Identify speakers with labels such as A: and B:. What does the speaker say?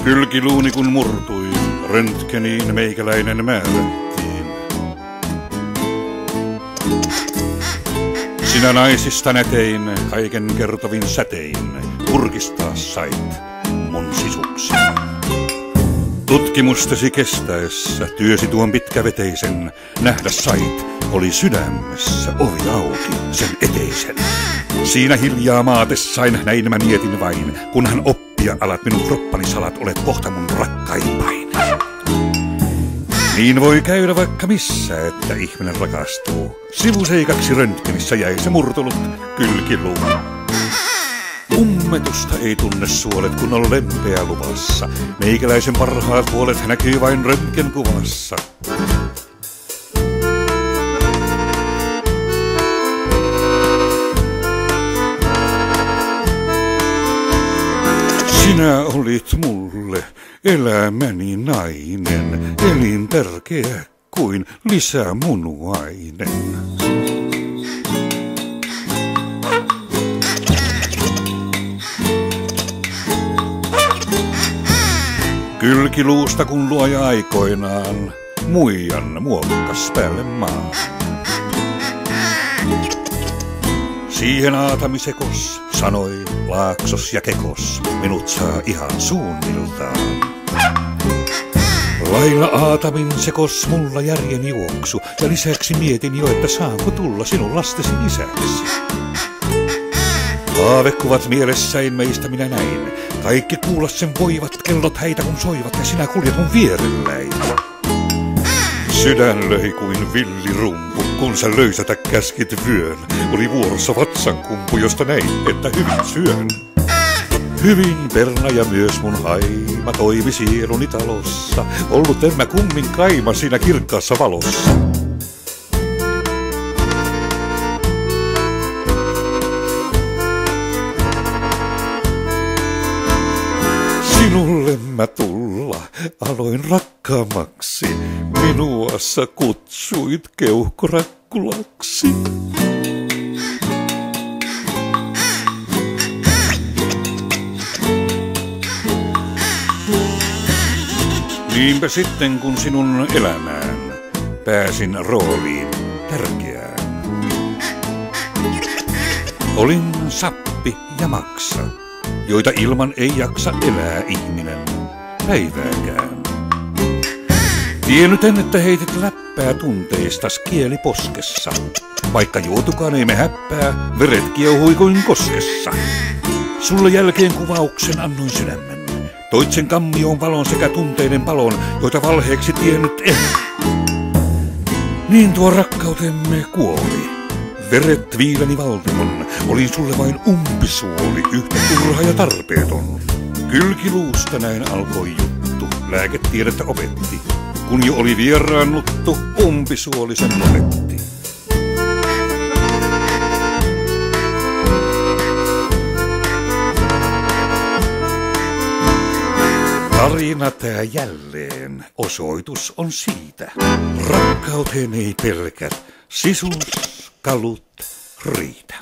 A: Kylkiluuni kun murtui, röntgeniin meikäläinen määrättiin. Sinä naisista nätein, kaiken kertovin sätein, kurkistaa sait mun sisuksi. Tutkimustesi kestäessä työsi tuon pitkäveteisen, nähdä sait, oli sydämessä ovi auki sen eteisen. Siinä hiljaa maatessain näin mä mietin vain, kunhan oppia alat minun kroppani salat, olet kohta mun rakkaimpain. Niin voi käydä vaikka missä, että ihminen rakastuu. Sivuseikaksi röntgenissä jäi se murtunut kylkiluu. Ummetusta ei tunne suolet, kun on lempeä luvassa. Meikäläisen parhaat puolet näkyy vain röntgenkuvassa. Sinä olit mulle elämäni nainen, elintärkeä kuin lisämunuainen. Kylkiluusta kun luoja aikoinaan muijan muokkas päälle maan. Siihen Aatami sekos sanoi Laaksos ja Kekos, minut saa ihan suunniltaan. Lailla Aatamin sekos mulla järjen juoksu, ja lisäksi mietin jo, että saanko tulla sinun lastesi isäksi. Haavekuvat mielessäin meistä minä näin, kaikki kuulla sen voivat, kellot häitä kun soivat, ja sinä kuljet mun vierelläin. Sydän löi kuin villirumpu, kun sä löysätä käskit vyön. Oli vuorossa vatsankumpu, josta näin, että hyvin syön. Hyvin perna ja myös mun haima toimi sieluni talossa. Ollut en mä kummin kaima siinä kirkkaassa valossa. Sinulle mä tulla aloin rakkaamaksi. Minua sä kutsuit keuhkorakkulaksi. Niinpä sitten kun sinun elämään pääsin rooliin tärkeään. Olin sappi ja maksa, joita ilman ei jaksa elää ihminen päivääkään. Tiennyten, että heitit läppää tunteistas kieli poskessa. Vaikka juotukaan ei me häppää, veret kiehui kuin koskessa. Sulle jälkeen kuvauksen annoin sydämen. Toit sen kammioon valon sekä tunteiden palon, joita valheeksi tiennyt en. Niin tuo rakkautemme kuoli. Veret viileni valtimon, olin sulle vain umpisuoli, yhtä turha ja tarpeeton. Kylkiluusta näin alkoi juttu, lääketiedettä opetti. Kun jo oli vieraannuttu, umpisuoli sen lopetti. Tarina tää jälleen, osoitus on siitä. Rakkauteen ei pelkät, sisuskalut riitä.